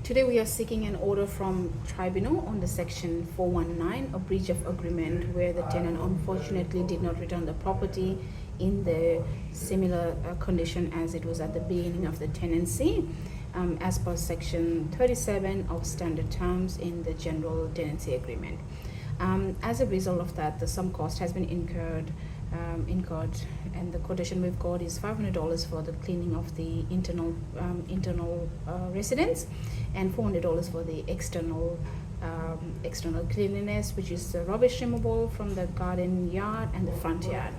Today we are seeking an order from tribunal on the section 419, a breach of agreement, where the tenant unfortunately did not return the property in the similar condition as it was at the beginning of the tenancy, as per section 37 of standard terms in the general tenancy agreement. As a result of that, the sum cost has been incurred, and the quotation we've got is $500 for the cleaning of the internal residence, and $400 for the external cleanliness, which is the rubbish removal from the garden yard and the front yard.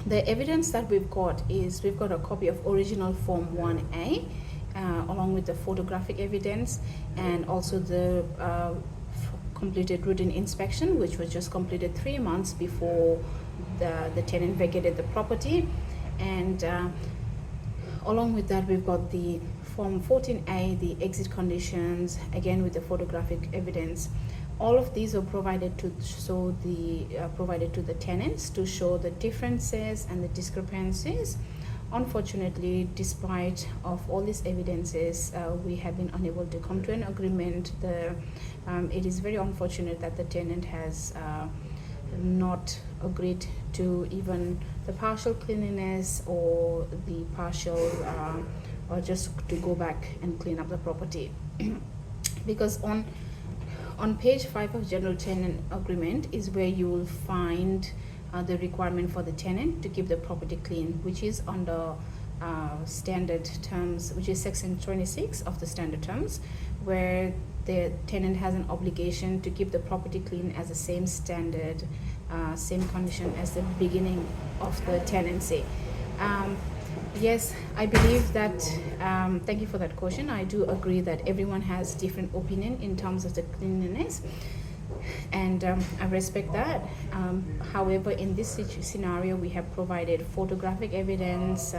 The evidence that we've got is we've got a copy of original Form 1A, along with the photographic evidence, and also the completed routine inspection, which was just completed 3 months before the tenant vacated the property. And along with that, we've got the Form 14A, the exit conditions, again with the photographic evidence. All of these are provided to the tenants to show the differences and the discrepancies. Unfortunately, despite of all these evidences, we have been unable to come to an agreement. It is very unfortunate that the tenant has not agreed to even the partial cleanliness or the partial or just to go back and clean up the property. Because on page 5 of general tenant agreement is where you will find the requirement for the tenant to keep the property clean, which is under standard terms, which is section 26 of the standard terms, where the tenant has an obligation to keep the property clean as the same standard, same condition as the beginning of the tenancy. Yes, I believe that, thank you for that question. I do agree that everyone has different opinion in terms of the cleanliness, and I respect that. However, in this scenario, we have provided photographic evidence.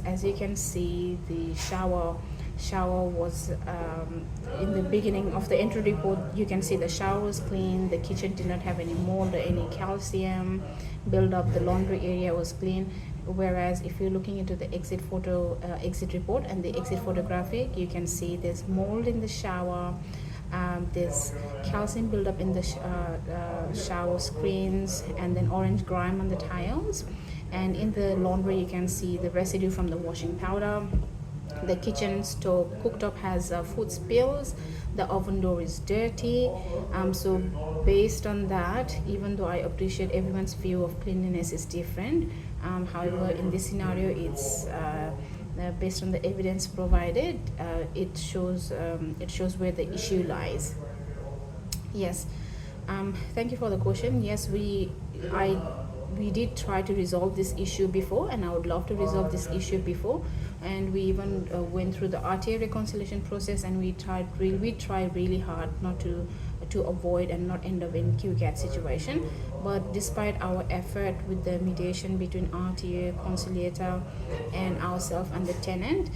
As you can see, the shower was in the beginning of the entry report. You can see the shower was clean, the kitchen did not have any mold or any calcium buildup, the laundry area was clean. Whereas if you're looking into the exit report and the exit photographic, you can see there's mold in the shower, there's calcium buildup in the shower screens, and then orange grime on the tiles. And in the laundry, you can see the residue from the washing powder. The kitchen stove cooktop has food spills. The oven door is dirty. So based on that, even though I appreciate everyone's view of cleanliness is different, however, in this scenario, it's based on the evidence provided, it shows where the issue lies. Yes, thank you for the question. Yes, we did try to resolve this issue before, and I would love to resolve this issue before. And we even went through the RTA reconciliation process, and we tried really hard not to avoid and not end up in qcat situation. But despite our effort with the mediation between RTA, conciliator, and ourselves and the tenant,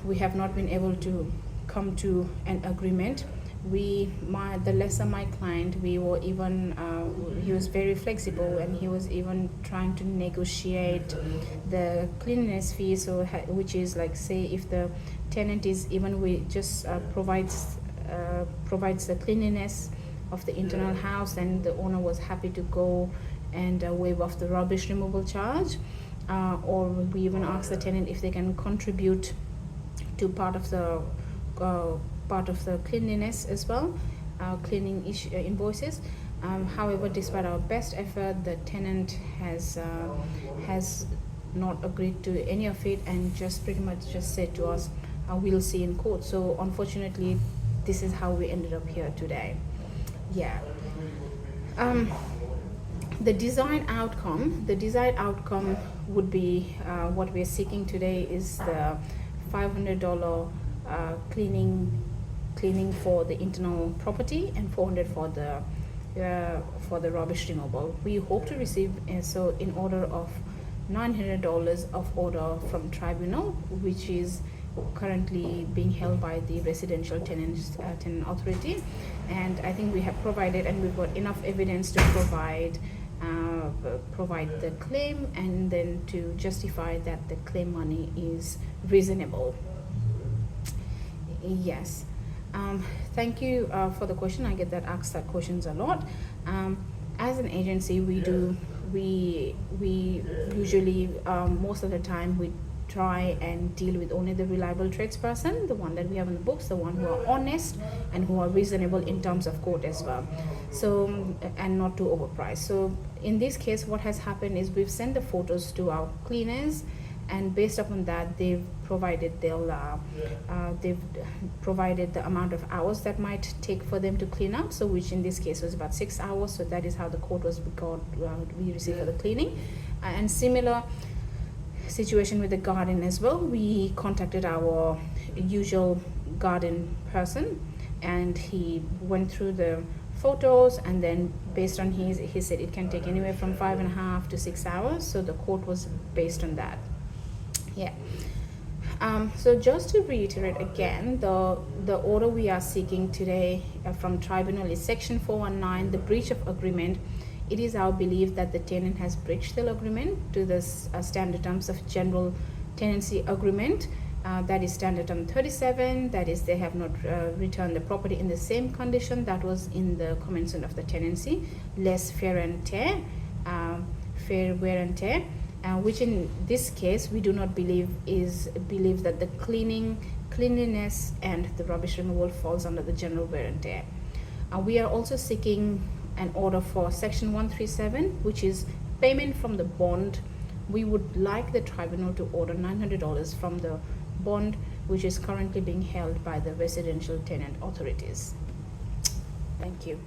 we have not been able to come to an agreement. My client, we were even he was very flexible, and he was even trying to negotiate the cleanliness fee, so which is like, say if the tenant is even provides the cleanliness of the internal house, then the owner was happy to go and waive off the rubbish removal charge, or we even asked the tenant if they can contribute to part of the cleanliness as well, cleaning invoices. However, despite our best effort, the tenant has not agreed to any of it, and just pretty much just said to us, we'll see in court. So unfortunately, this is how we ended up here today. Yeah. The desired outcome would be what we're seeking today is the $500 cleaning for the internal property, and $400 for the rubbish removal. We hope to receive so in order of $900 of order from tribunal, which is currently being held by the residential tenant authority. And I think we have provided, and we've got enough evidence to provide provide the claim, and then to justify that the claim money is reasonable. Yes. Thank you for the question. I get that asked that questions a lot. As an agency, we usually most of the time we try and deal with only the reliable tradesperson, the one that we have in the books, the one who are honest and who are reasonable in terms of quote as well. So, and not too overpriced. So in this case, what has happened is we've sent the photos to our cleaners, and based upon that, they've provided the amount of hours that might take for them to clean up. So, which in this case was about 6 hours. So that is how the quote was we received for the cleaning. And similar situation with the garden as well. We contacted our usual garden person, and he went through the photos, and then based on he said it can take anywhere from 5.5 to 6 hours. So the quote was based on that. Yeah. So just to reiterate again, the order we are seeking today from tribunal is section 419, the breach of agreement. It is our belief that the tenant has breached the agreement to the standard terms of general tenancy agreement. That is standard term 37, that is they have not returned the property in the same condition that was in the commencement of the tenancy, less fair and tear, fair wear and tear. Which in this case we do not believe that the cleanliness and the rubbish removal falls under the general wear and tear. We are also seeking an order for section 137, which is payment from the bond. We would like the tribunal to order $900 from the bond, which is currently being held by the residential tenant authorities. Thank you.